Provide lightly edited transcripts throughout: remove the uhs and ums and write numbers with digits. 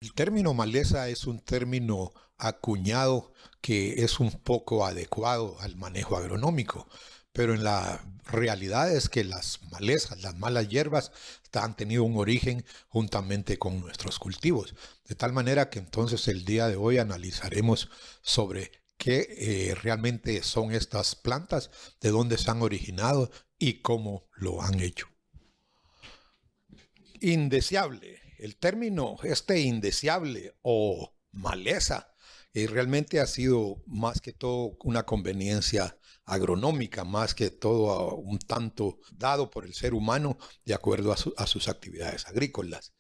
El término maleza es un término acuñado que es un poco adecuado al manejo agronómico, pero en la realidad es que las malezas, las malas hierbas, han tenido un origen juntamente con nuestros cultivos. De tal manera que entonces el día de hoy analizaremos sobre qué realmente son estas plantas, de dónde se han originado y cómo lo han hecho. Indeseable. El término indeseable o maleza realmente ha sido más que todo una conveniencia agronómica, más que todo un tanto dado por el ser humano de acuerdo a sus actividades agrícolas.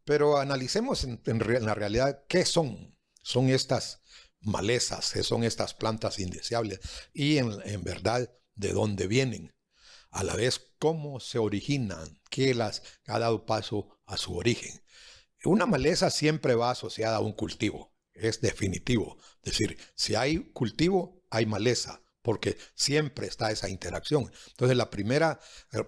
Pero analicemos en la realidad qué son. Son estas malezas, qué son estas plantas indeseables y en verdad de dónde vienen. A la vez cómo se originan, qué las ha dado paso a su origen. Una maleza siempre va asociada a un cultivo, es definitivo. Es decir, si hay cultivo, hay maleza, porque siempre está esa interacción. Entonces la primera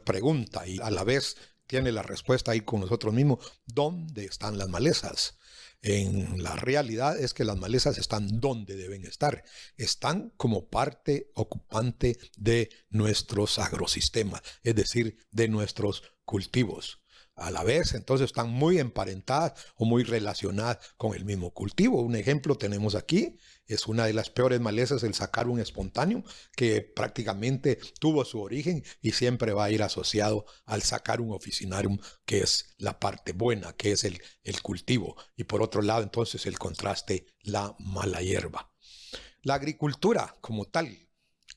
pregunta, y a la vez tiene la respuesta ahí con nosotros mismos, ¿dónde están las malezas? En la realidad es que las malezas están donde deben estar. Están como parte ocupante de nuestros agrosistemas, es decir, de nuestros cultivos. A la vez, entonces están muy emparentadas o muy relacionadas con el mismo cultivo. Un ejemplo tenemos aquí, es una de las peores malezas el Saccharum spontaneum, que prácticamente tuvo su origen y siempre va a ir asociado al Saccharum officinarium, que es la parte buena, que es el cultivo. Y por otro lado, entonces, el contraste, la mala hierba. La agricultura como tal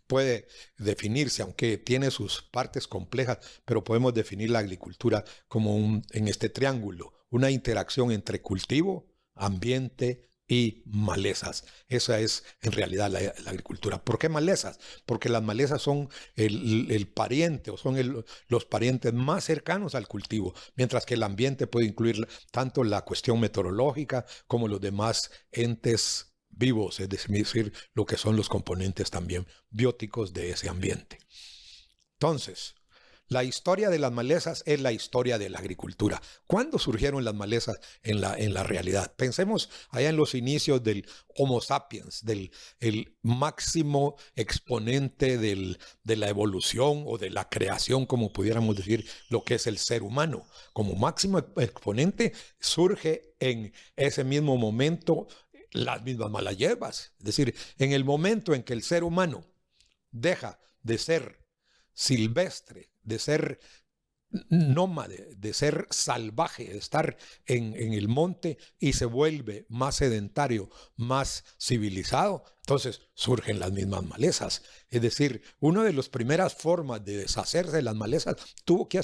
puede definirse, aunque tiene sus partes complejas, pero podemos definir la agricultura como en este triángulo, una interacción entre cultivo, ambiente y malezas. Esa es en realidad la agricultura. ¿Por qué malezas? Porque las malezas son el pariente o son los parientes más cercanos al cultivo, mientras que el ambiente puede incluir tanto la cuestión meteorológica como los demás entes vivos, es decir, lo que son los componentes también bióticos de ese ambiente. Entonces, la historia de las malezas es la historia de la agricultura. ¿Cuándo surgieron las malezas en la realidad? Pensemos allá en los inicios del Homo sapiens, el máximo exponente de la evolución o de la creación, como pudiéramos decir, lo que es el ser humano. Como máximo exponente surge en ese mismo momento las mismas malas hierbas. Es decir, en el momento en que el ser humano deja de ser silvestre, de ser nómade, de ser salvaje, de estar en el monte y se vuelve más sedentario, más civilizado, entonces surgen las mismas malezas. Es decir, una de las primeras formas de deshacerse de las malezas tuvo que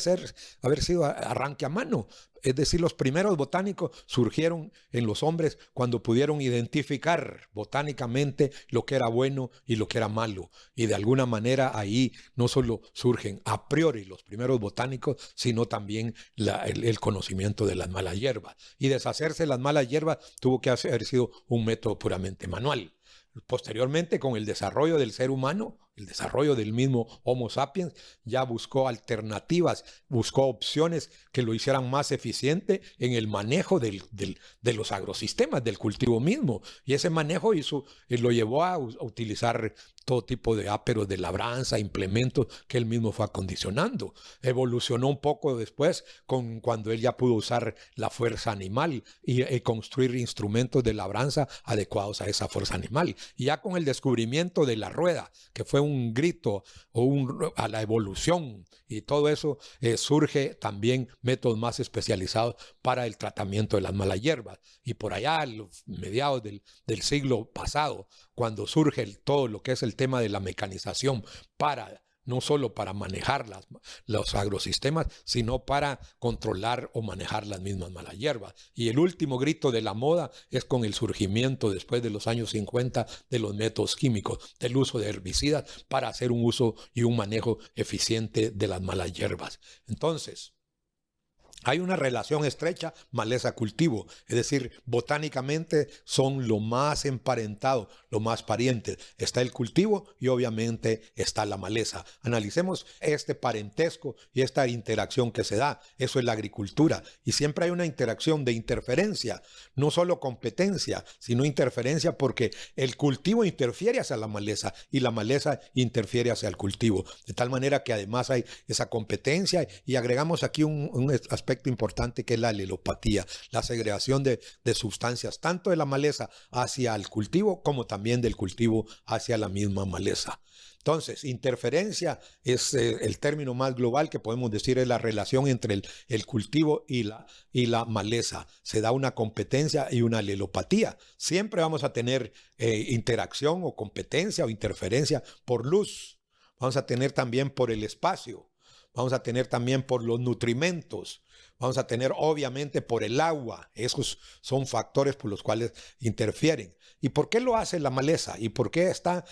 haber sido arranque a mano. Es decir, los primeros botánicos surgieron en los hombres cuando pudieron identificar botánicamente lo que era bueno y lo que era malo. Y de alguna manera ahí no solo surgen a priori los primeros botánicos, sino también el conocimiento de las malas hierbas. Y deshacerse de las malas hierbas tuvo que haber sido un método puramente manual. Posteriormente, con el desarrollo del ser humano, el desarrollo del mismo Homo sapiens, ya buscó alternativas, buscó opciones que lo hicieran más eficiente en el manejo de los agrosistemas, del cultivo mismo. Y ese manejo lo llevó a utilizar todo tipo de áperos de labranza, implementos que él mismo fue acondicionando. Evolucionó un poco después cuando él ya pudo usar la fuerza animal y construir instrumentos de labranza adecuados a esa fuerza animal. Y ya con el descubrimiento de la rueda, que fue un grito a la evolución y todo eso, surge también métodos más especializados para el tratamiento de las malas hierbas. Y por allá, a los mediados del siglo pasado, cuando surge todo lo que es el tema de la mecanización no solo para manejar los agrosistemas, sino para controlar o manejar las mismas malas hierbas. Y el último grito de la moda es con el surgimiento después de los años 50 de los métodos químicos, del uso de herbicidas para hacer un uso y un manejo eficiente de las malas hierbas. Entonces, Hay una relación estrecha maleza-cultivo, es decir, botánicamente son lo más emparentado, lo más parientes. Está el cultivo y obviamente está la maleza. Analicemos este parentesco y esta interacción que se da. Eso es la agricultura. Y siempre hay una interacción de interferencia, no solo competencia, sino interferencia porque el cultivo interfiere hacia la maleza y la maleza interfiere hacia el cultivo. De tal manera que además hay esa competencia y agregamos aquí un aspecto importante que es la alelopatía, la segregación de sustancias tanto de la maleza hacia el cultivo como también del cultivo hacia la misma maleza. Entonces, interferencia es el término más global que podemos decir es la relación entre el cultivo y la maleza. Se da una competencia y una alelopatía. Siempre vamos a tener interacción o competencia o interferencia por luz. Vamos a tener también por el espacio. Vamos a tener también por los nutrimentos. Vamos a tener obviamente por el agua. Esos son factores por los cuales interfieren. ¿Y por qué lo hace la maleza? ¿Y por qué está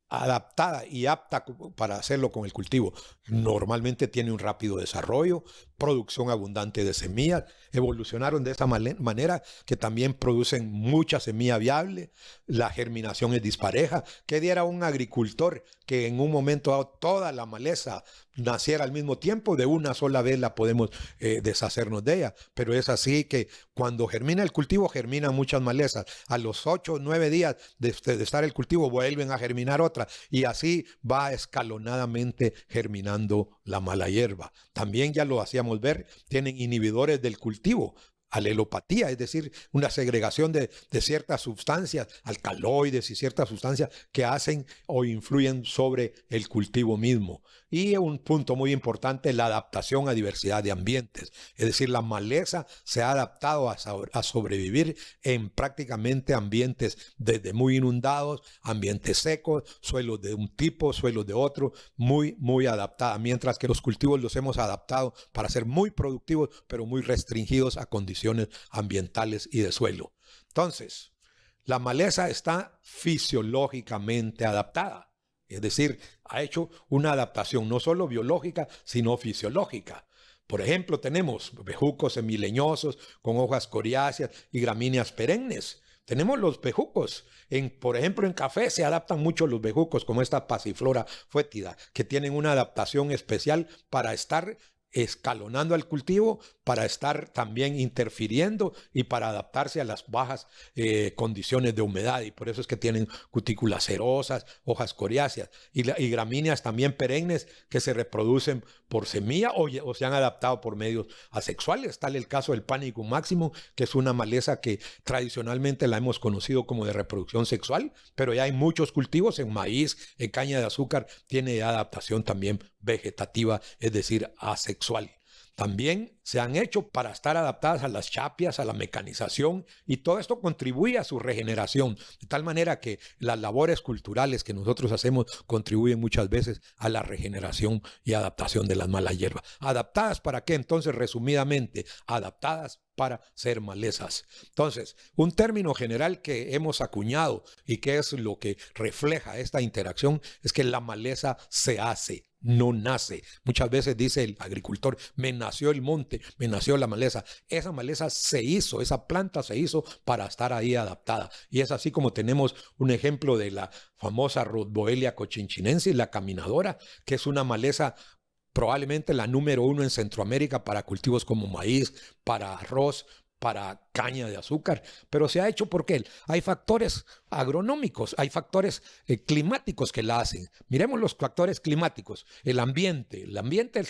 adaptada y apta para hacerlo con el cultivo? Normalmente tiene un rápido desarrollo, producción abundante de semillas, evolucionaron de esta manera que también producen mucha semilla viable, la germinación es dispareja. ¿Qué diera un agricultor que en un momento dado toda la maleza naciera al mismo tiempo? De una sola vez la podemos deshacernos de ella, pero es así que cuando germina el cultivo germinan muchas malezas. A los 8 o 9 días de estar el cultivo vuelven a germinar otra y así va escalonadamente germinando la mala hierba. También ya lo hacíamos ver, tienen inhibidores del cultivo, alelopatía, es decir, una segregación de ciertas sustancias, alcaloides y ciertas sustancias que hacen o influyen sobre el cultivo mismo. Y un punto muy importante, la adaptación a diversidad de ambientes. Es decir, la maleza se ha adaptado a sobrevivir en prácticamente ambientes desde muy inundados, ambientes secos, suelos de un tipo, suelos de otro, muy adaptada. Mientras que los cultivos los hemos adaptado para ser muy productivos, pero muy restringidos a condiciones ambientales y de suelo. Entonces, la maleza está fisiológicamente adaptada. Es decir, ha hecho una adaptación no solo biológica, sino fisiológica. Por ejemplo, tenemos bejucos semileñosos con hojas coriáceas y gramíneas perennes. Tenemos los bejucos. Por ejemplo, en café se adaptan mucho los bejucos, como esta Passiflora foetida, que tienen una adaptación especial para estar escalonando al cultivo, para estar también interfiriendo y para adaptarse a las bajas condiciones de humedad, y por eso es que tienen cutículas cerosas, hojas coriáceas y gramíneas también perennes que se reproducen por semilla o se han adaptado por medios asexuales. Tal el caso del Panicum maximum, que es una maleza que tradicionalmente la hemos conocido como de reproducción sexual, pero ya hay muchos cultivos en maíz, en caña de azúcar, tiene adaptación también vegetativa, es decir, asexual. También se han hecho para estar adaptadas a las chapias, a la mecanización, y todo esto contribuye a su regeneración, de tal manera que las labores culturales que nosotros hacemos contribuyen muchas veces a la regeneración y adaptación de las malas hierbas. ¿Adaptadas para qué? Entonces, resumidamente, adaptadas para ser malezas. Entonces, un término general que hemos acuñado y que es lo que refleja esta interacción es que la maleza se hace, no nace. Muchas veces dice el agricultor, me nació el monte, me nació la maleza. Esa maleza se hizo, esa planta se hizo para estar ahí adaptada. Y es así como tenemos un ejemplo de la famosa Rhodboelia cochinchinensis, la caminadora, que es una maleza probablemente la número 1 en Centroamérica para cultivos como maíz, para arroz, para caña de azúcar, pero se ha hecho porque hay factores agronómicos, hay factores climáticos que la hacen. Miremos los factores climáticos, el ambiente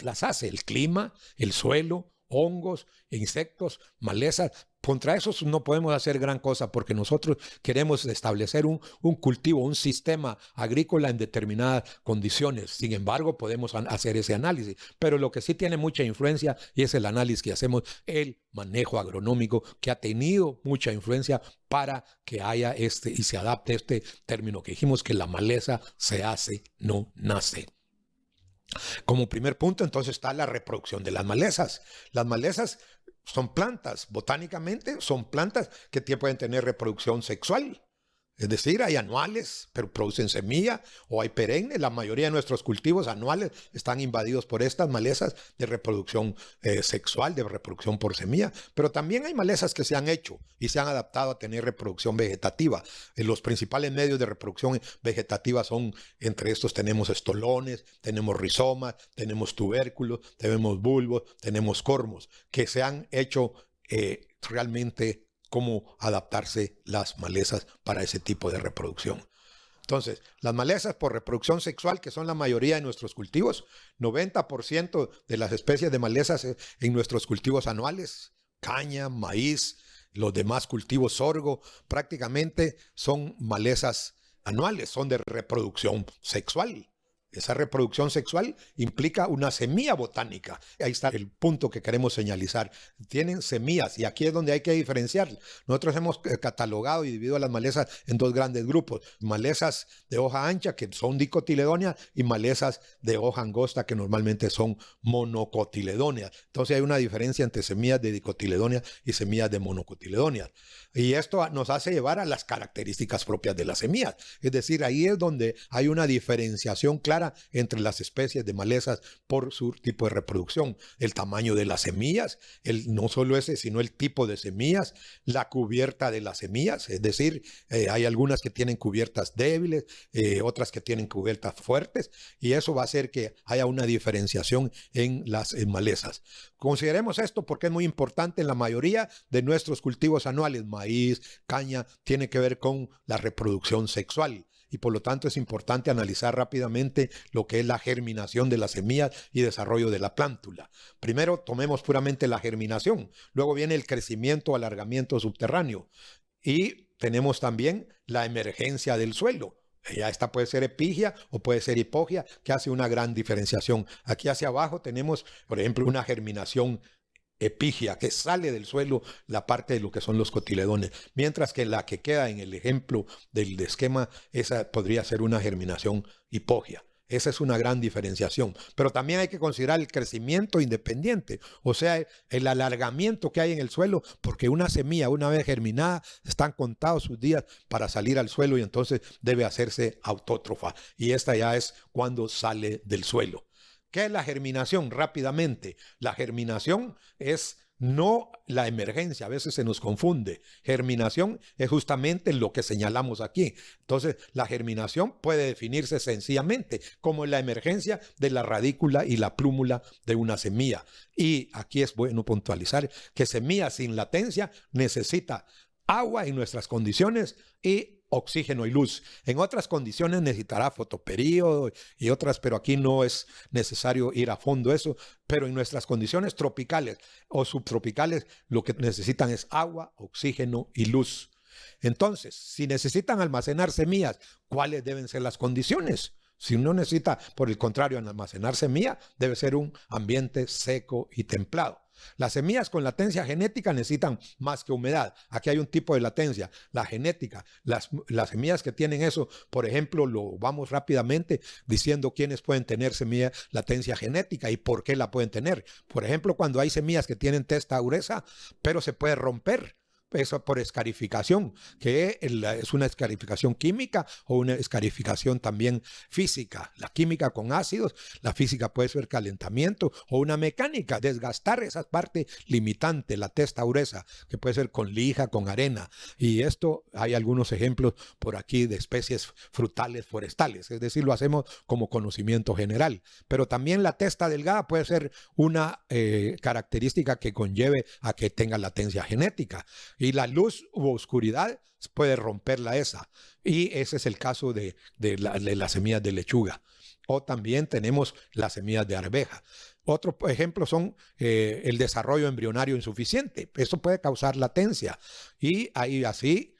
las hace, el clima, el suelo, hongos, insectos, malezas. Contra esos no podemos hacer gran cosa porque nosotros queremos establecer un cultivo, un sistema agrícola en determinadas condiciones. Sin embargo, podemos hacer ese análisis. Pero lo que sí tiene mucha influencia y es el análisis que hacemos, el manejo agronómico, que ha tenido mucha influencia para que haya y se adapte este término que dijimos, que la maleza se hace, no nace. Como primer punto, entonces, está la reproducción de las malezas. Las malezas son plantas, botánicamente son plantas que pueden tener reproducción sexual. Es decir, hay anuales, pero producen semilla, o hay perennes. La mayoría de nuestros cultivos anuales están invadidos por estas malezas de reproducción sexual, de reproducción por semilla. Pero también hay malezas que se han hecho y se han adaptado a tener reproducción vegetativa. Los principales medios de reproducción vegetativa son, entre estos tenemos estolones, tenemos rizomas, tenemos tubérculos, tenemos bulbos, tenemos cormos, que se han hecho realmente cómo adaptarse las malezas para ese tipo de reproducción. Entonces, las malezas por reproducción sexual, que son la mayoría de nuestros cultivos, 90% de las especies de malezas en nuestros cultivos anuales, caña, maíz, los demás cultivos, sorgo, prácticamente son malezas anuales, son de reproducción sexual. Esa reproducción sexual implica una semilla botánica. Ahí está el punto que queremos señalizar. Tienen semillas y aquí es donde hay que diferenciar. Nosotros hemos catalogado y dividido las malezas en dos grandes grupos. Malezas de hoja ancha que son dicotiledóneas y malezas de hoja angosta que normalmente son monocotiledóneas. Entonces hay una diferencia entre semillas de dicotiledóneas y semillas de monocotiledóneas. Y esto nos hace llevar a las características propias de las semillas. Es decir, ahí es donde hay una diferenciación clara entre las especies de malezas por su tipo de reproducción. El tamaño de las semillas, no solo ese, sino el tipo de semillas, la cubierta de las semillas. Es decir, hay algunas que tienen cubiertas débiles, otras que tienen cubiertas fuertes, y eso va a hacer que haya una diferenciación en las malezas. Consideremos esto porque es muy importante en la mayoría de nuestros cultivos anuales. Maíz, caña, tiene que ver con la reproducción sexual. Y por lo tanto es importante analizar rápidamente lo que es la germinación de las semillas y desarrollo de la plántula. Primero tomemos puramente la germinación, luego viene el crecimiento o alargamiento subterráneo y tenemos también la emergencia del suelo. Ya esta puede ser epigia o puede ser hipogia, que hace una gran diferenciación. Aquí hacia abajo tenemos, por ejemplo, una germinación epigia, que sale del suelo la parte de lo que son los cotiledones, mientras que la que queda en el ejemplo del esquema, esa podría ser una germinación hipogia. Esa es una gran diferenciación, pero también hay que considerar el crecimiento independiente, o sea, el alargamiento que hay en el suelo, porque una semilla, una vez germinada, están contados sus días para salir al suelo y entonces debe hacerse autótrofa, y esta ya es cuando sale del suelo. ¿Qué es la germinación? Rápidamente, la germinación es no la emergencia, a veces se nos confunde. Germinación es justamente lo que señalamos aquí. Entonces, la germinación puede definirse sencillamente como la emergencia de la radícula y la plúmula de una semilla. Y aquí es bueno puntualizar que semilla sin latencia necesita agua en nuestras condiciones y oxígeno y luz. En otras condiciones necesitará fotoperíodo y otras, pero aquí no es necesario ir a fondo eso. Pero en nuestras condiciones tropicales o subtropicales lo que necesitan es agua, oxígeno y luz. Entonces, si necesitan almacenar semillas, ¿cuáles deben ser las condiciones? Si uno necesita, por el contrario, almacenar semilla, debe ser un ambiente seco y templado. Las semillas con latencia genética necesitan más que humedad. Aquí hay un tipo de latencia, la genética. Las semillas que tienen eso, por ejemplo, lo vamos rápidamente diciendo quiénes pueden tener semilla latencia genética y por qué la pueden tener. Por ejemplo, cuando hay semillas que tienen testa gruesa, pero se puede romper. Eso por escarificación, que es una escarificación química o una escarificación también física. La química con ácidos, la física puede ser calentamiento o una mecánica, desgastar esa parte limitante, la testa gruesa, que puede ser con lija, con arena. Y esto hay algunos ejemplos por aquí de especies frutales forestales, es decir, lo hacemos como conocimiento general. Pero también la testa delgada puede ser una característica que conlleve a que tenga latencia genética. Y la luz u oscuridad puede romperla esa. Y ese es el caso de las semillas de lechuga. O también tenemos las semillas de arveja. Otro ejemplo son el desarrollo embrionario insuficiente. Eso puede causar latencia. Y hay así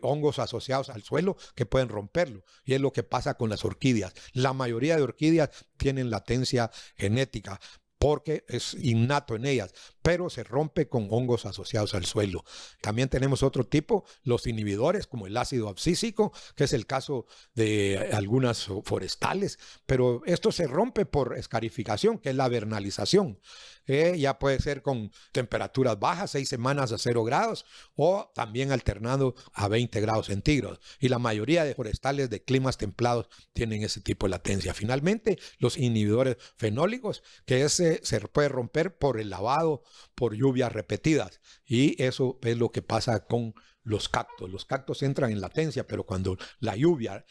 hongos asociados al suelo que pueden romperlo. Y es lo que pasa con las orquídeas. La mayoría de orquídeas tienen latencia genética, porque es innato en ellas. pero se rompe con hongos asociados al suelo. También tenemos otro tipo, los inhibidores, como el ácido abscísico, que es el caso de algunas forestales, pero esto se rompe por escarificación, que es la vernalización. Ya puede ser con temperaturas bajas, 6 semanas a 0 grados, o también alternado a 20 grados centígrados. Y la mayoría de forestales de climas templados tienen ese tipo de latencia. Finalmente, los inhibidores fenólicos, que se puede romper por el lavado, por lluvias repetidas. Y eso es lo que pasa con los cactos. Los cactos entran en latencia, pero cuando la lluvia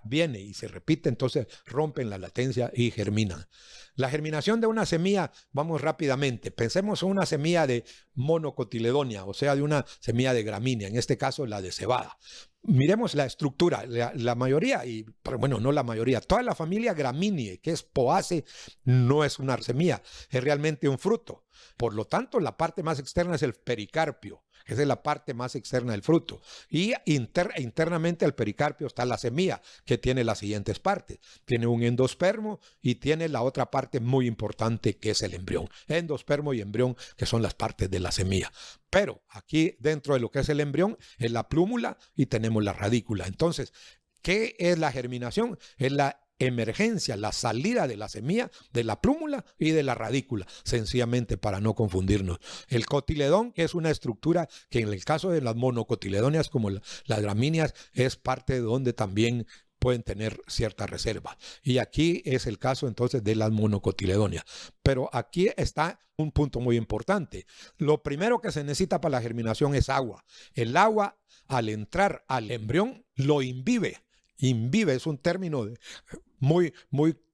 viene y se repite, entonces rompen la latencia y germinan. La germinación de una semilla, vamos rápidamente. Pensemos en una semilla de monocotiledonia, o sea, de una semilla de gramínea, en este caso la de cebada. Miremos la estructura, la mayoría, bueno, no la mayoría, toda la familia Gramineae, que es Poaceae, no es una semilla, es realmente un fruto. Por lo tanto, la parte más externa es el pericarpio. Esa es la parte más externa del fruto. Y internamente al pericarpio está la semilla, que tiene las siguientes partes. Tiene un endospermo y tiene la otra parte muy importante, que es el embrión. Endospermo y embrión, que son las partes de la semilla. Pero aquí, dentro de lo que es el embrión, es la plúmula y tenemos la radícula. Entonces, ¿qué es la germinación? Es la emergencia, la salida de la semilla, de la plúmula y de la radícula, sencillamente para no confundirnos. El cotiledón, que es una estructura que en el caso de las monocotiledonias como las gramíneas es parte de donde también pueden tener cierta reserva. Y aquí es el caso entonces de las monocotiledonias. Pero aquí está un punto muy importante. Lo primero que se necesita para la germinación es agua. El agua, al entrar al embrión, lo imbibe. Imbibe es un término muy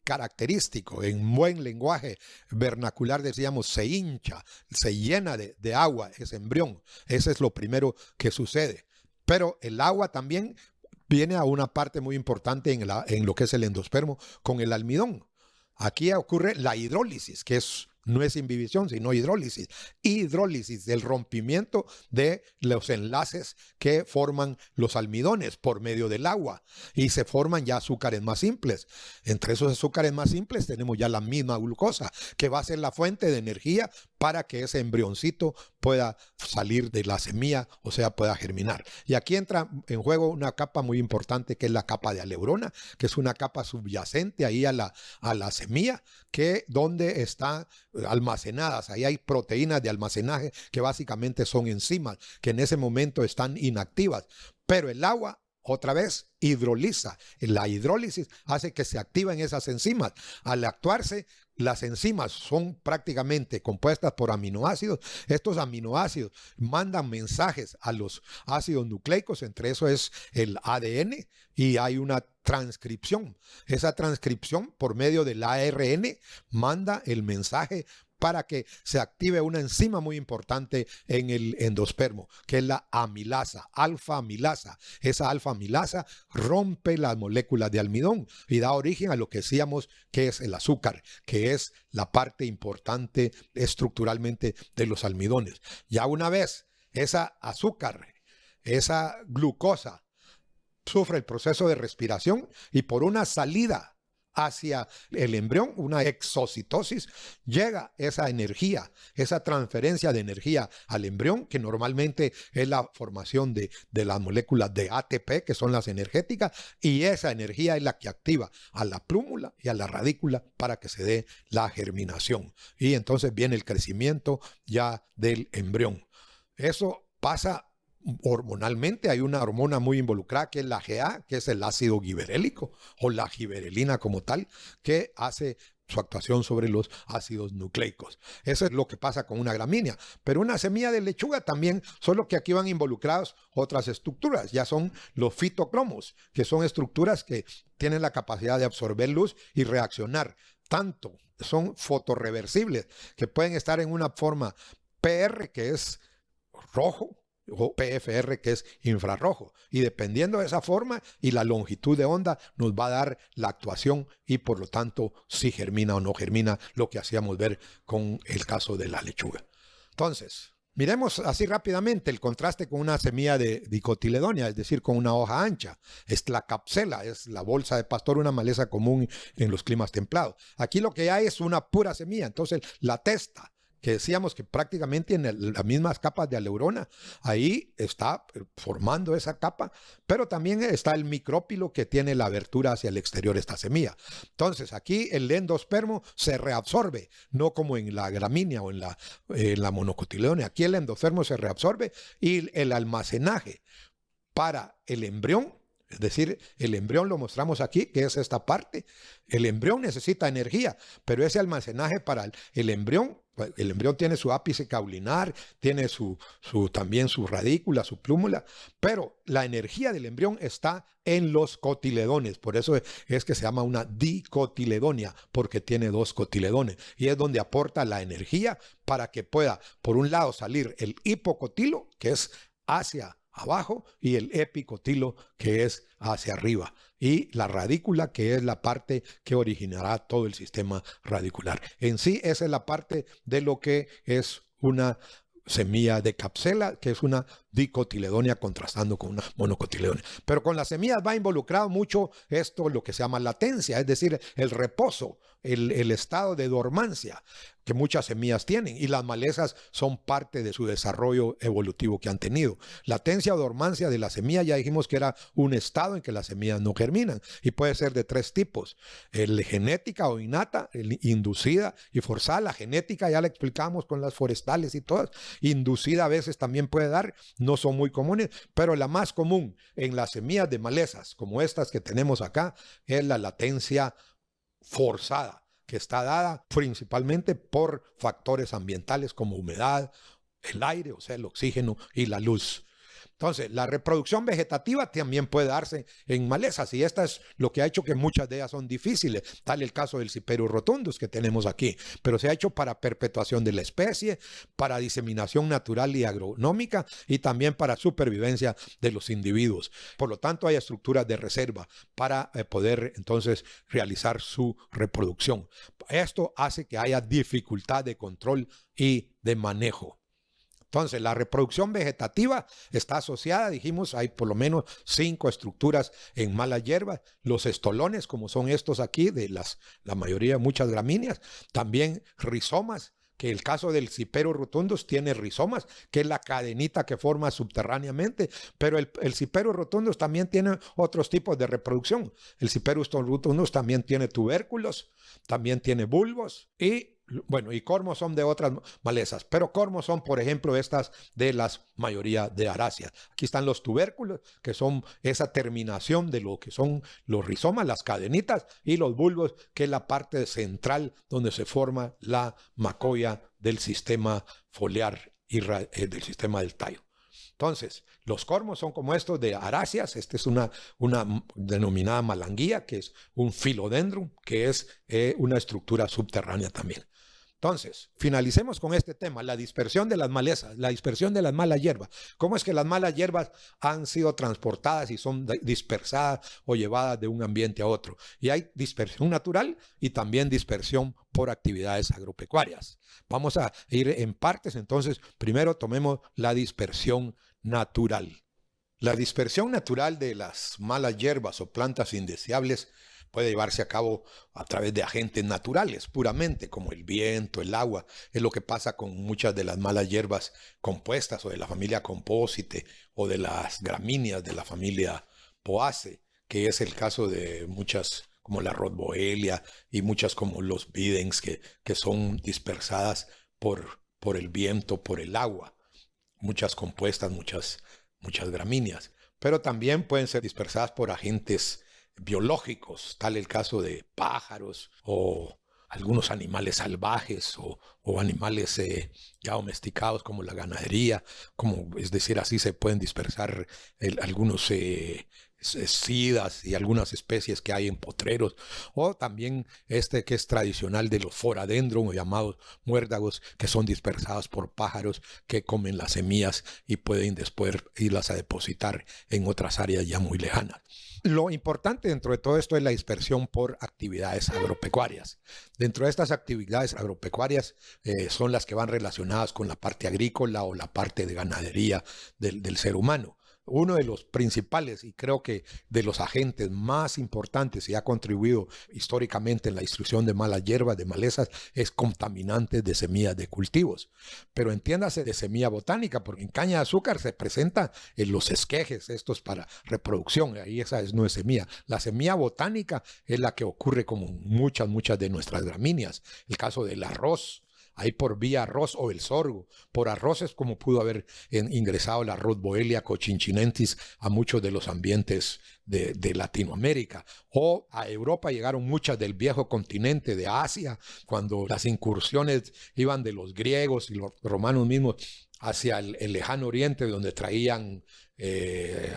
característico. En buen lenguaje vernacular decíamos se hincha, se llena de agua ese embrión. Ese es lo primero que sucede. Pero el agua también viene a una parte muy importante en lo que es el endospermo con el almidón. Aquí ocurre la hidrólisis, que no es imbibición, sino hidrólisis. Hidrólisis del rompimiento de los enlaces que forman los almidones por medio del agua. Y se forman ya azúcares más simples. Entre esos azúcares más simples tenemos ya la misma glucosa, que va a ser la fuente de energía para que ese embrioncito pueda salir de la semilla, o sea, pueda germinar. Y aquí entra en juego una capa muy importante, que es la capa de aleurona, que es una capa subyacente ahí a la semilla, que donde está almacenadas. Ahí hay proteínas de almacenaje que básicamente son enzimas, que en ese momento están inactivas. Pero el agua, otra vez, hidroliza. La hidrólisis hace que se activen esas enzimas. Al actuarse, las enzimas son prácticamente compuestas por aminoácidos. Estos aminoácidos mandan mensajes a los ácidos nucleicos, entre eso es el ADN, y hay una transcripción. Esa transcripción por medio del ARN manda el mensaje para que se active una enzima muy importante en el endospermo, que es la amilasa, alfa-amilasa. Esa alfa-amilasa rompe las moléculas de almidón y da origen a lo que decíamos que es el azúcar, que es la parte importante estructuralmente de los almidones. Ya una vez esa azúcar, esa glucosa, sufre el proceso de respiración y por una salida hacia el embrión, una exocitosis, llega esa energía, esa transferencia de energía al embrión, que normalmente es la formación de las moléculas de ATP, que son las energéticas, y esa energía es la que activa a la plúmula y a la radícula para que se dé la germinación. Y entonces viene el crecimiento ya del embrión. Eso pasa hormonalmente. Hay una hormona muy involucrada que es la GA, que es el ácido giberélico o la giberelina como tal, que hace su actuación sobre los ácidos nucleicos. Eso es lo que pasa con una gramínea. Pero una semilla de lechuga también, solo que aquí van involucrados otras estructuras. Ya son los fitocromos, que son estructuras que tienen la capacidad de absorber luz y reaccionar. Tanto son fotorreversibles, que pueden estar en una forma PR, que es rojo, o PFR, que es infrarrojo, y dependiendo de esa forma y la longitud de onda nos va a dar la actuación y por lo tanto si germina o no germina, lo que hacíamos ver con el caso de la lechuga. Entonces, miremos así rápidamente el contraste con una semilla de dicotiledonia, es decir, con una hoja ancha. Es la capsela, es la bolsa de pastor, una maleza común en los climas templados. Aquí lo que hay es una pura semilla, entonces la testa, que decíamos que prácticamente en las mismas capas de aleurona, ahí está formando esa capa, pero también está el micrópilo que tiene la abertura hacia el exterior de esta semilla. Entonces, aquí el endospermo se reabsorbe, no como en la gramínea o en la monocotiledónea. Aquí el endospermo se reabsorbe y el almacenaje para el embrión, es decir, el embrión lo mostramos aquí, que es esta parte. El embrión necesita energía, pero ese almacenaje para el embrión tiene su ápice caulinar, tiene también su radícula, su plúmula, pero la energía del embrión está en los cotiledones. Por eso es que se llama una dicotiledonia, porque tiene 2 cotiledones. Y es donde aporta la energía para que pueda, por un lado, salir el hipocotilo, que es hacia abajo, y el epicotilo, que es hacia arriba, y la radícula, que es la parte que originará todo el sistema radicular. En sí, esa es la parte de lo que es una semilla de capsela, que es una dicotiledonia contrastando con una monocotiledonia. Pero con las semillas va involucrado mucho esto, lo que se llama latencia, es decir, el reposo, el estado de dormancia que muchas semillas tienen, y las malezas son parte de su desarrollo evolutivo que han tenido. Latencia o dormancia de la semilla, ya dijimos que era un estado en que las semillas no germinan, y puede ser de 3 tipos: genética o innata, inducida y forzada. La genética ya la explicamos con las forestales y todas. Inducida a veces también puede dar, no son muy comunes, pero la más común en las semillas de malezas, como estas que tenemos acá, es la latencia forzada, que está dada principalmente por factores ambientales como humedad, el aire, o sea, el oxígeno y la luz. Entonces, la reproducción vegetativa también puede darse en malezas, y esta es lo que ha hecho que muchas de ellas son difíciles, tal el caso del Cyperus rotundus que tenemos aquí, pero se ha hecho para perpetuación de la especie, para diseminación natural y agronómica, y también para supervivencia de los individuos. Por lo tanto, hay estructuras de reserva para poder entonces realizar su reproducción. Esto hace que haya dificultad de control y de manejo. Entonces, la reproducción vegetativa está asociada, dijimos, hay por lo menos 5 estructuras en malas hierbas. Los estolones, como son estos aquí, de la mayoría, muchas gramíneas. También rizomas, que el caso del Cyperus rotundus tiene rizomas, que es la cadenita que forma subterráneamente. Pero el Cyperus rotundus también tiene otros tipos de reproducción. El Cyperus rotundus también tiene tubérculos, también tiene bulbos y cormos son de otras malezas, pero cormos son, por ejemplo, estas de la mayoría de aráceas. Aquí están los tubérculos, que son esa terminación de lo que son los rizomas, las cadenitas, y los bulbos, que es la parte central donde se forma la macoya del sistema foliar y del sistema del tallo. Entonces, los cormos son como estos de aráceas. Esta es una denominada malanguía, que es un philodendron, que es una estructura subterránea también. Entonces, finalicemos con este tema, la dispersión de las malezas, la dispersión de las malas hierbas. ¿Cómo es que las malas hierbas han sido transportadas y son dispersadas o llevadas de un ambiente a otro? Y hay dispersión natural y también dispersión por actividades agropecuarias. Vamos a ir en partes, entonces, primero tomemos la dispersión natural. La dispersión natural de las malas hierbas o plantas indeseables puede llevarse a cabo a través de agentes naturales, puramente, como el viento, el agua. Es lo que pasa con muchas de las malas hierbas compuestas, o de la familia Composite, o de las gramíneas de la familia Poaceae, que es el caso de muchas, como la Rhodboelia, y muchas como los Bidens, que son dispersadas por el viento, por el agua. Muchas compuestas, muchas gramíneas. Pero también pueden ser dispersadas por agentes biológicos, tal el caso de pájaros o algunos animales salvajes o animales ya domesticados, como la ganadería, es decir, así se pueden dispersar algunos sidas y algunas especies que hay en potreros, o también este que es tradicional de los foradendron, o llamados muérdagos, que son dispersados por pájaros que comen las semillas y pueden después irlas a depositar en otras áreas ya muy lejanas. Lo importante dentro de todo esto es la dispersión por actividades agropecuarias. Dentro de estas actividades agropecuarias son las que van relacionadas con la parte agrícola o la parte de ganadería del ser humano. uno de los principales y creo que de los agentes más importantes y ha contribuido históricamente en la destrucción de malas hierbas, de malezas, es contaminantes de semillas de cultivos. Pero entiéndase de semilla botánica, porque en caña de azúcar se presenta en los esquejes estos para reproducción, ahí esa no es semilla. La semilla botánica es la que ocurre como muchas de nuestras gramíneas. El caso del arroz, ahí por vía arroz o el sorgo. Por arroz es como pudo haber ingresado la Rhodboelia cochinchinensis a muchos de los ambientes de Latinoamérica. O a Europa llegaron muchas del viejo continente de Asia, cuando las incursiones iban de los griegos y los romanos mismos hacia el lejano oriente, donde traían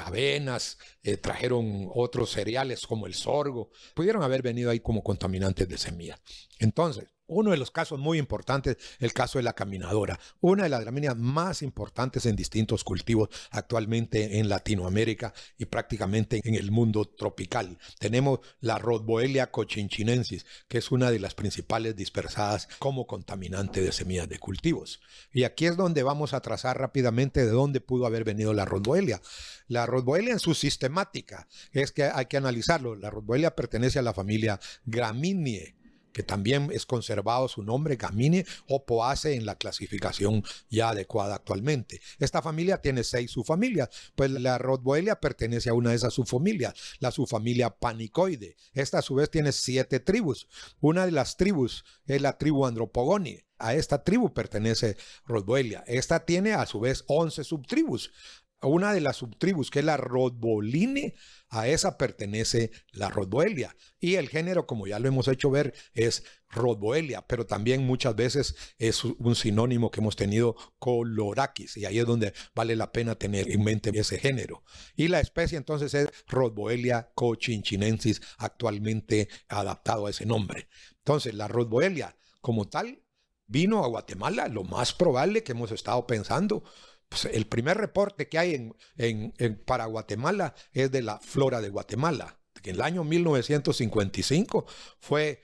avenas, trajeron otros cereales como el sorgo. Pudieron haber venido ahí como contaminantes de semillas. Entonces, uno de los casos muy importantes, el caso de la caminadora, una de las gramíneas más importantes en distintos cultivos actualmente en Latinoamérica y prácticamente en el mundo tropical. Tenemos la Rhodboelia cochinchinensis, que es una de las principales dispersadas como contaminante de semillas de cultivos. Y aquí es donde vamos a trazar rápidamente de dónde pudo haber venido la Rhodboelia. La Rhodboelia en su sistemática es que hay que analizarlo. La Rhodboelia pertenece a la familia Gramineae, que también es conservado su nombre, Gramineae o Poaceae en la clasificación ya adecuada actualmente. Esta familia tiene 6 subfamilias, pues la Rhodboelia pertenece a una de esas subfamilias, la subfamilia Panicoideae. Esta a su vez tiene 7 tribus. Una de las tribus es la tribu Andropogonia. A esta tribu pertenece Rhodboelia. Esta tiene a su vez 11 subtribus. Una de las subtribus, que es la Rhodbolinae, a esa pertenece la Rhodboelia. Y el género, como ya lo hemos hecho ver, es Rhodboelia, pero también muchas veces es un sinónimo que hemos tenido, Coloraquis, y ahí es donde vale la pena tener en mente ese género. Y la especie entonces es Rhodboelia cochinchinensis, actualmente adaptado a ese nombre. Entonces, la Rhodboelia como tal vino a Guatemala, lo más probable que hemos estado pensando. Pues el primer reporte que hay para Guatemala es de la flora de Guatemala, que en el año 1955 fue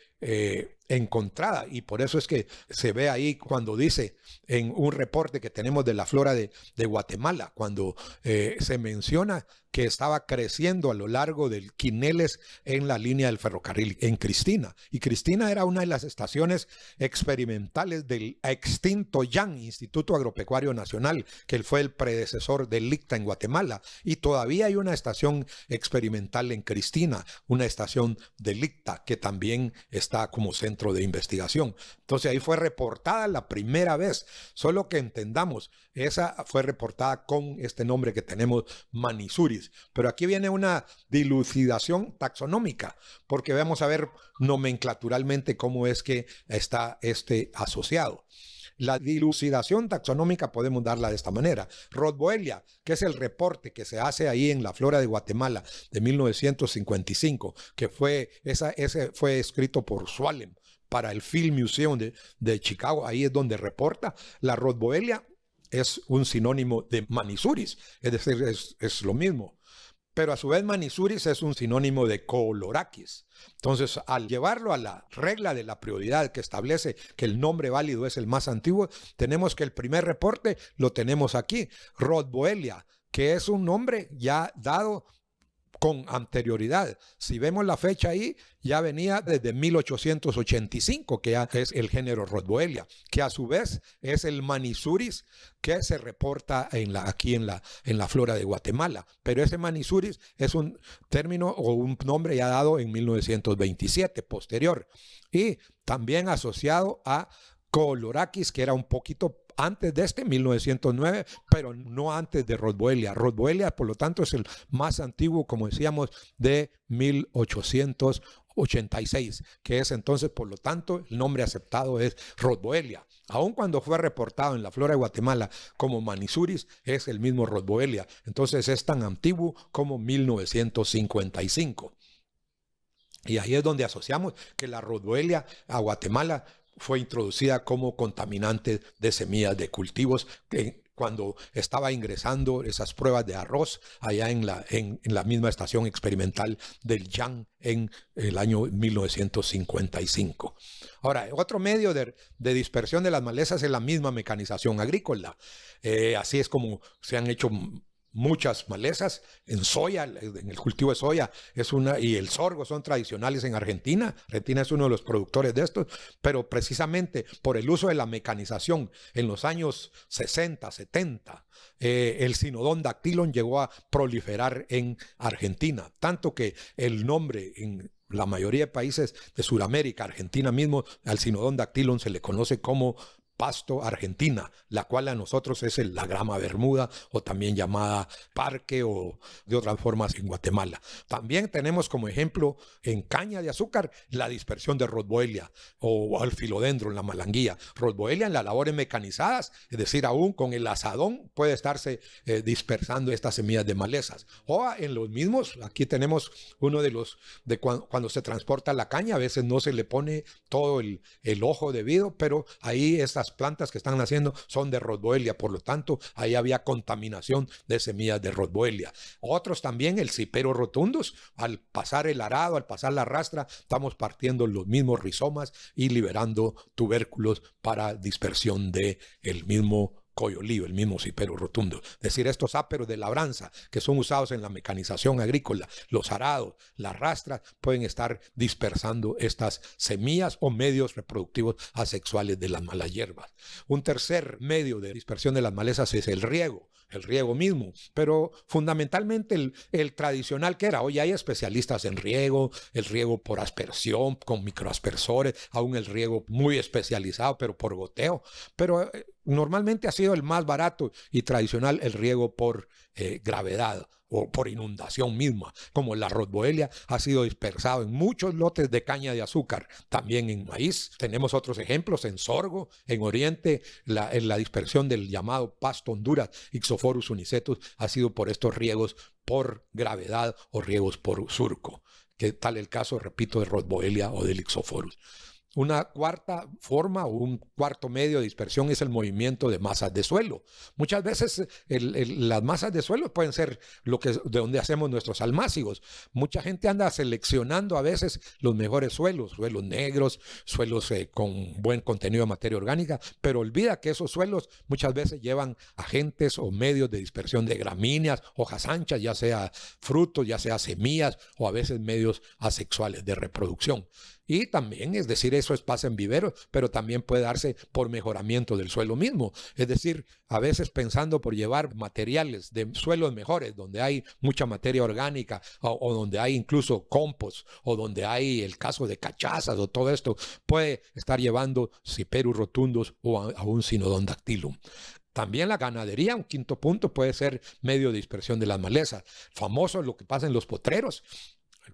encontrada, y por eso es que se ve ahí cuando dice en un reporte que tenemos de la flora de Guatemala, cuando se menciona que estaba creciendo a lo largo del Quineles en la línea del ferrocarril en Cristina. Y Cristina era una de las estaciones experimentales del extinto IAN, Instituto Agropecuario Nacional, que fue el predecesor del ICTA en Guatemala. Y todavía hay una estación experimental en Cristina, una estación del ICTA que también está como centro de investigación. Entonces ahí fue reportada la primera vez, solo que entendamos, esa fue reportada con este nombre que tenemos, Manissuris. Pero aquí viene una dilucidación taxonómica, porque vamos a ver nomenclaturalmente cómo es que está asociado. La dilucidación taxonómica podemos darla de esta manera. Rhodboelia, que es el reporte que se hace ahí en la flora de Guatemala de 1955, que ese fue escrito por Swalem para el Field Museum de Chicago, ahí es donde reporta. La Rhodboelia es un sinónimo de Manissuris, es decir, es lo mismo. Pero a su vez Manissuris es un sinónimo de Coloraquis. Entonces, al llevarlo a la regla de la prioridad que establece que el nombre válido es el más antiguo, tenemos que el primer reporte lo tenemos aquí, Rhodboelia, que es un nombre ya dado con anterioridad. Si vemos la fecha ahí, ya venía desde 1885, que ya es el género Rhodboelia, que a su vez es el Manissuris que se reporta aquí en la flora de Guatemala. Pero ese Manissuris es un término o un nombre ya dado en 1927, posterior. Y también asociado a Coloraquis, que era un poquito antes de 1909, pero no antes de Rhodboelia. Rhodboelia, por lo tanto, es el más antiguo, como decíamos, de 1886, que es entonces, por lo tanto, el nombre aceptado es Rhodboelia. Aun cuando fue reportado en la flora de Guatemala como Manissuris, es el mismo Rhodboelia. Entonces es tan antiguo como 1955. Y ahí es donde asociamos que la Rhodboelia a Guatemala fue introducida como contaminante de semillas de cultivos cuando estaba ingresando esas pruebas de arroz allá en la misma estación experimental del IAN en el año 1955. Ahora, otro medio de dispersión de las malezas es la misma mecanización agrícola. Así es como se han hecho muchas malezas. En soya, en el cultivo de soya y el sorgo son tradicionales en Argentina. Argentina es uno de los productores de estos, pero precisamente por el uso de la mecanización en los años 60, 70, el Cynodon dactylon llegó a proliferar en Argentina, tanto que el nombre en la mayoría de países de Sudamérica, Argentina mismo, al Cynodon dactylon se le conoce como pasto argentina, la cual a nosotros es la grama bermuda o también llamada parque o de otras formas en Guatemala. También tenemos como ejemplo en caña de azúcar la dispersión de Rhodboelia o al filodendro en la malanguía. Rhodboelia en las labores mecanizadas, es decir, aún con el asadón puede estarse dispersando estas semillas de malezas. O en los mismos, aquí tenemos uno de los, cuando se transporta la caña, a veces no se le pone todo el ojo debido, pero ahí estas plantas que están naciendo son de Rhodboelia, por lo tanto ahí había contaminación de semillas de Rhodboelia. Otros también, el Cipero rotundus, al pasar el arado, al pasar la rastra, estamos partiendo los mismos rizomas y liberando tubérculos para dispersión de el mismo coyolío, el mismo Cipero rotundus. Es decir, estos áperos de labranza que son usados en la mecanización agrícola, los arados, las rastras, pueden estar dispersando estas semillas o medios reproductivos asexuales de las malas hierbas. Un tercer medio de dispersión de las malezas es el riego mismo, pero fundamentalmente el tradicional que era. Hoy hay especialistas en riego, el riego por aspersión, con microaspersores, aún el riego muy especializado, pero por goteo. Pero normalmente ha sido el más barato y tradicional el riego por gravedad o por inundación misma, como la Rhodboelia ha sido dispersado en muchos lotes de caña de azúcar, también en maíz. Tenemos otros ejemplos en sorgo, en Oriente, en la dispersión del llamado pasto Honduras, Ixophorus unicetus, ha sido por estos riegos por gravedad o riegos por surco, que tal el caso, repito, de Rhodboelia o del Ixophorus. Una cuarta forma o un cuarto medio de dispersión es el movimiento de masas de suelo. Muchas veces las masas de suelo pueden ser de donde hacemos nuestros almácigos. Mucha gente anda seleccionando a veces los mejores suelos negros, suelos con buen contenido de materia orgánica, pero olvida que esos suelos muchas veces llevan agentes o medios de dispersión de gramíneas, hojas anchas, ya sea frutos, ya sea semillas o a veces medios asexuales de reproducción. Y también, es decir, eso pasa en viveros, pero también puede darse por mejoramiento del suelo mismo. Es decir, a veces pensando por llevar materiales de suelos mejores, donde hay mucha materia orgánica o donde hay incluso compost o donde hay el caso de cachazas o todo esto, puede estar llevando Ciperus rotundus o a un Cynodon dactylum. También la ganadería, un quinto punto, puede ser medio de dispersión de las malezas. Famoso lo que pasa en los potreros,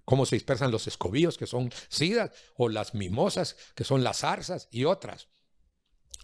cómo se dispersan los escobillos, que son sidas, o las mimosas, que son las zarzas, y otras.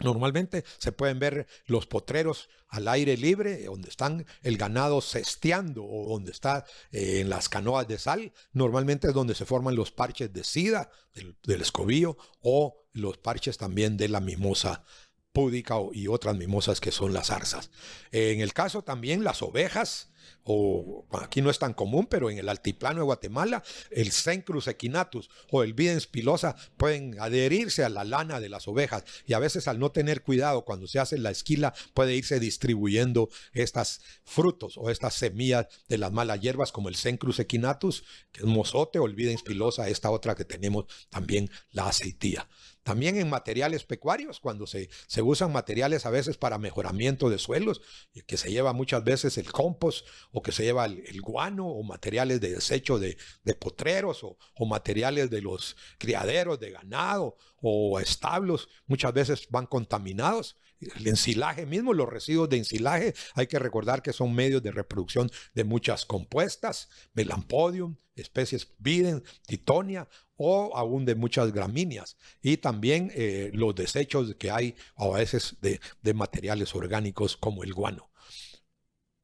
Normalmente se pueden ver los potreros al aire libre, donde están el ganado cesteando o donde está en las canoas de sal. Normalmente es donde se forman los parches de sida, del escobillo, o los parches también de la mimosa púdica y otras mimosas que son las zarzas. En el caso también las ovejas, o aquí no es tan común, pero en el altiplano de Guatemala, el Cenchrus equinatus o el Bidens pilosa pueden adherirse a la lana de las ovejas y a veces al no tener cuidado cuando se hace la esquila puede irse distribuyendo estas frutos o estas semillas de las malas hierbas como el Cenchrus equinatus, que es mozote, o el Bidens pilosa, esta otra que tenemos también, la aceitía. También en materiales pecuarios, cuando se usan materiales a veces para mejoramiento de suelos, que se lleva muchas veces el compost o que se lleva el guano o materiales de desecho de potreros o materiales de los criaderos de ganado o establos, muchas veces van contaminados. El ensilaje mismo, los residuos de ensilaje, hay que recordar que son medios de reproducción de muchas compuestas, Melampodium, especies Bidens, Titonia o aún de muchas gramíneas, y también los desechos que hay a veces de materiales orgánicos como el guano.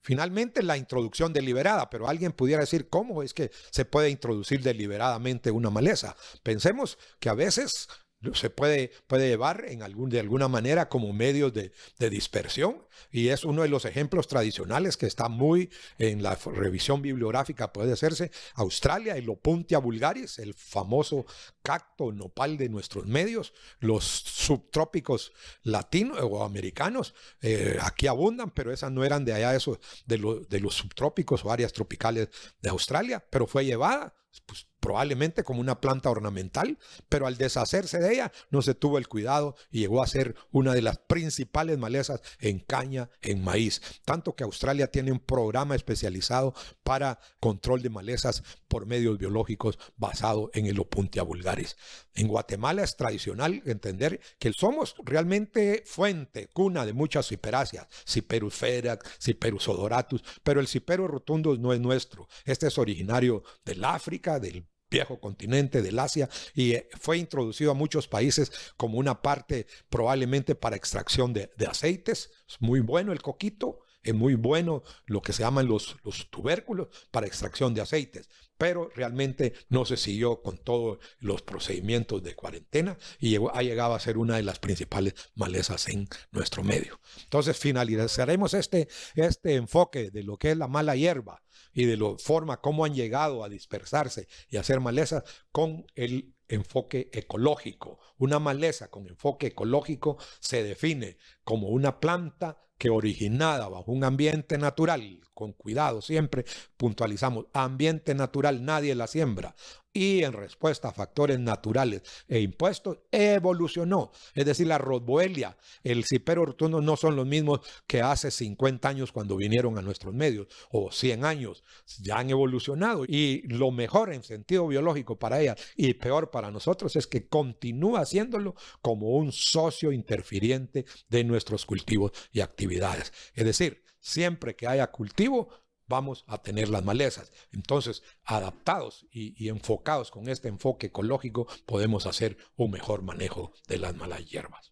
Finalmente, la introducción deliberada, pero alguien pudiera decir, ¿cómo es que se puede introducir deliberadamente una maleza? Pensemos que a veces se puede llevar de alguna manera como medios de dispersión, y es uno de los ejemplos tradicionales que está muy en la revisión bibliográfica. Puede hacerse Australia, el Opuntia vulgaris, el famoso cacto nopal de nuestros medios. Los subtrópicos latinos o americanos aquí abundan, pero esas no eran de allá, eso, de los subtrópicos o áreas tropicales de Australia, pero fue llevada pues, probablemente como una planta ornamental, pero al deshacerse de ella no se tuvo el cuidado y llegó a ser una de las principales malezas en caña, en maíz. Tanto que Australia tiene un programa especializado para control de malezas por medios biológicos basado en el Opuntia vulgaris. En Guatemala es tradicional entender que somos realmente fuente, cuna de muchas ciperáceas, Ciperus ferax, Ciperus odoratus, pero el Ciperus rotundus no es nuestro. Este es originario del África, del viejo continente del Asia, y fue introducido a muchos países como una parte probablemente para extracción de aceites. Es muy bueno el coquito, es muy bueno lo que se llaman los tubérculos para extracción de aceites, pero realmente no se siguió con todos los procedimientos de cuarentena y ha llegado a ser una de las principales malezas en nuestro medio. Entonces finalizaremos este enfoque de lo que es la mala hierba y de la forma como han llegado a dispersarse y a hacer malezas con el enfoque ecológico. Una maleza con enfoque ecológico se define como una planta que originada bajo un ambiente natural, con cuidado siempre, puntualizamos, ambiente natural, nadie la siembra, y en respuesta a factores naturales e impuestos, evolucionó. Es decir, la rosboelia, el Ciperus rotundus no son los mismos que hace 50 años cuando vinieron a nuestros medios, o 100 años, ya han evolucionado, y lo mejor en sentido biológico para ellas y peor para nosotros es que continúa haciéndolo como un socio interfiriente de nuestros cultivos y actividades. Es decir, siempre que haya cultivo, vamos a tener las malezas. Entonces, adaptados y enfocados con este enfoque ecológico, podemos hacer un mejor manejo de las malas hierbas.